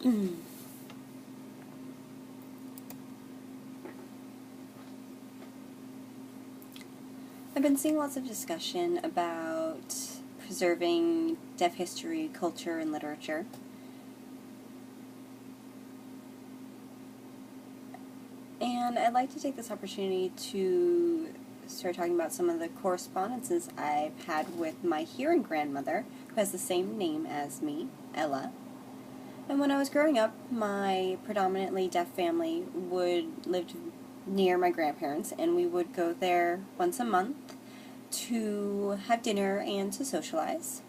I've been seeing lots of discussion about preserving deaf history, culture, and literature. And I'd like to take this opportunity to start talking about some of the correspondences I've had with my hearing grandmother, who has the same name as me, Ella. And when I was growing up, my predominantly deaf family lived near my grandparents, and we would go there once a month to have dinner and to socialize.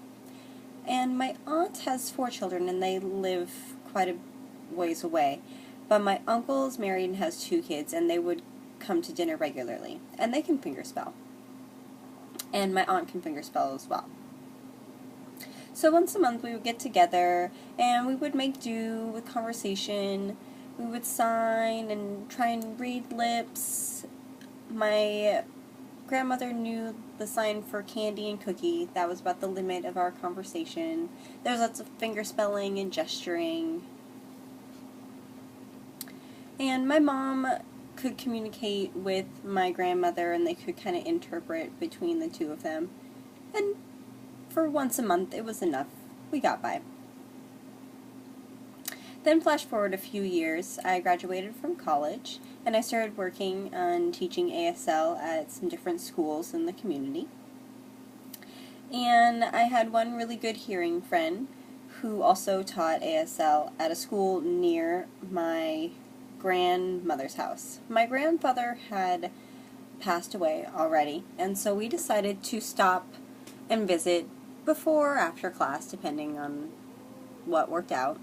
And my aunt has 4 children, and they live quite a ways away. But my uncle's married and has 2 kids, and they would come to dinner regularly. And they can fingerspell. And my aunt can fingerspell as well. So once a month we would get together, and we would make do with conversation. We would sign and try and read lips. My grandmother knew the sign for candy and cookie. That was about the limit of our conversation. There was lots of fingerspelling and gesturing. And my mom could communicate with my grandmother, and they could kind of interpret between the two of them. And for once a month, it was enough. We got by. Then flash forward a few years, I graduated from college, and I started working on teaching ASL at some different schools in the community. And I had one really good hearing friend who also taught ASL at a school near my grandmother's house. My grandfather had passed away already, and so we decided to stop and visit before or after class, depending on what worked out.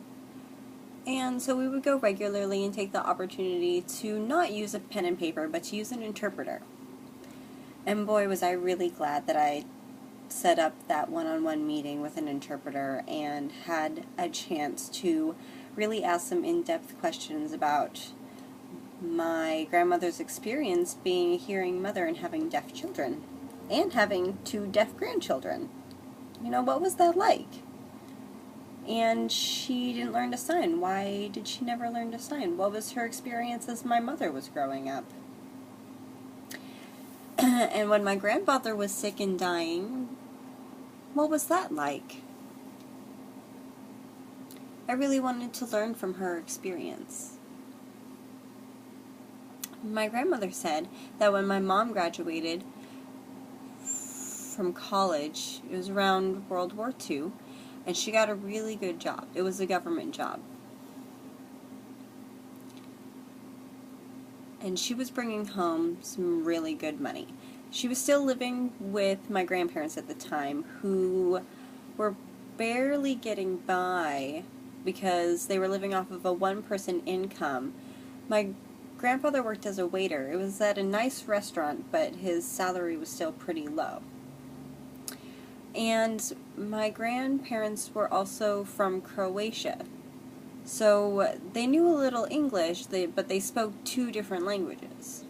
And so we would go regularly and take the opportunity to not use a pen and paper, but to use an interpreter. And boy, was I really glad that I set up that one-on-one meeting with an interpreter and had a chance to really ask some in-depth questions about my grandmother's experience being a hearing mother and having deaf children, and having 2 deaf grandchildren. You know, what was that like? And she didn't learn to sign. Why did she never learn to sign? What was her experience as my mother was growing up? And when my grandfather was sick and dying, what was that like? I really wanted to learn from her experience. My grandmother said that when my mom graduated from college, it was around World War II, and she got a really good job. It was a government job. And she was bringing home some really good money. She was still living with my grandparents at the time, who were barely getting by because they were living off of a 1-person income. My grandfather worked as a waiter. It was at a nice restaurant, but his salary was still pretty low. And my grandparents were also from Croatia. So they knew a little English, but they spoke 2 different languages.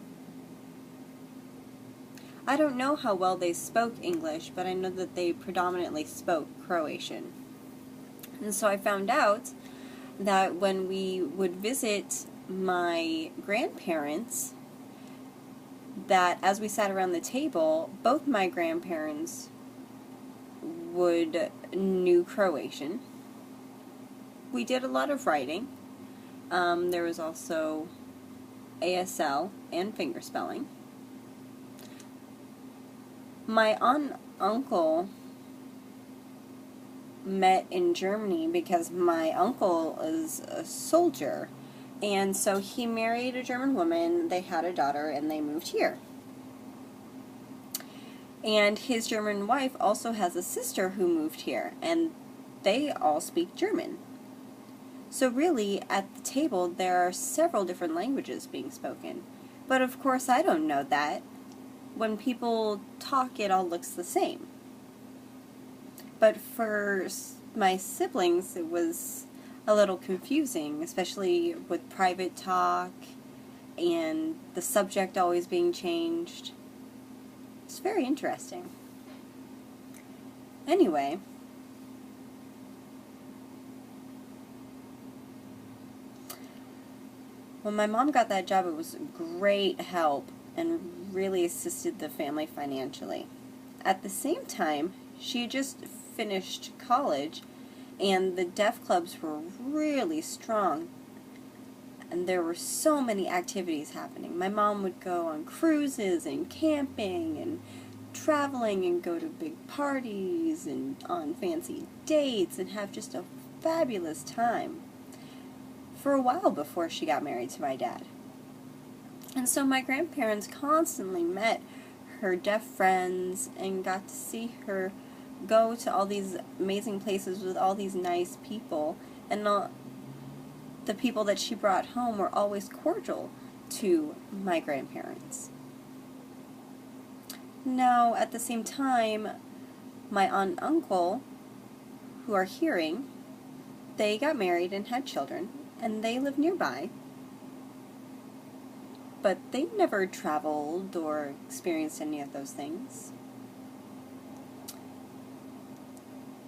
I don't know how well they spoke English, but I know that they predominantly spoke Croatian. And so I found out that when we would visit my grandparents, that as we sat around the table, both my grandparents knew Croatian. We did a lot of writing. There was also ASL and fingerspelling. My aunt and uncle met in Germany because my uncle is a soldier, and so he married a German woman, they had a daughter, and they moved here. And his German wife also has a sister who moved here, and they all speak German. So really, at the table, there are several different languages being spoken. But of course, I don't know that. When people talk, it all looks the same. But for my siblings, it was a little confusing, especially with private talk and the subject always being changed. It's very interesting. Anyway, When my mom got that job, it was great help and really assisted the family financially. At the same time, she had just finished college, and the deaf clubs were really strong, and there were so many activities happening. My mom would go on cruises and camping and traveling and go to big parties and on fancy dates and have just a fabulous time for a while before she got married to my dad. And so my grandparents constantly met her deaf friends and got to see her go to all these amazing places with all these nice people, and the people that she brought home were always cordial to my grandparents. Now, at the same time, my aunt and uncle, who are hearing, they got married and had children, and they live nearby, but they never traveled or experienced any of those things.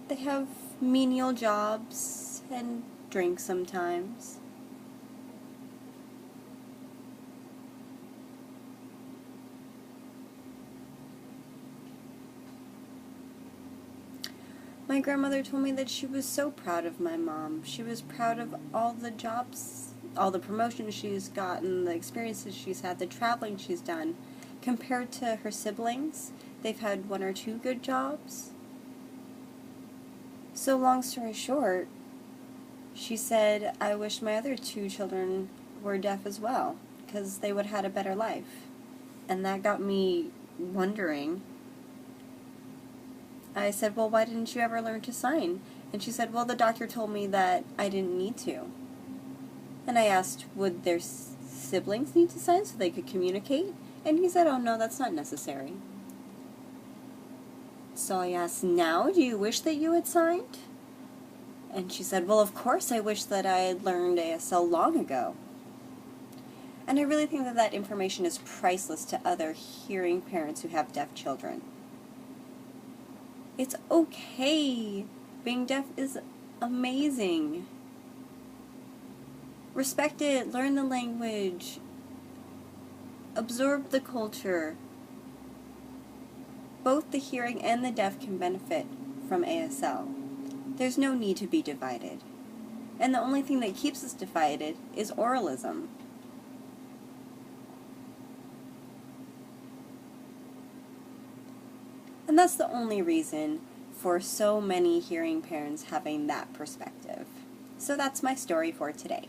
They have menial jobs and drink sometimes. My grandmother told me that she was so proud of my mom. She was proud of all the jobs, all the promotions she's gotten, the experiences she's had, the traveling she's done. Compared to her siblings, they've had one or two good jobs. So long story short, she said, I wish my other two children were deaf as well, because they would have had a better life. And that got me wondering. I said, well, why didn't you ever learn to sign? And she said, well, the doctor told me that I didn't need to. And I asked, would their siblings need to sign so they could communicate? And he said, oh, no, that's not necessary. So I asked, now, do you wish that you had signed? And she said, well, of course I wish that I had learned ASL long ago. And I really think that that information is priceless to other hearing parents who have deaf children. It's okay. Being deaf is amazing. Respect it, learn the language, absorb the culture. Both the hearing and the deaf can benefit from ASL. There's no need to be divided. And the only thing that keeps us divided is oralism. And that's the only reason for so many hearing parents having that perspective. So that's my story for today.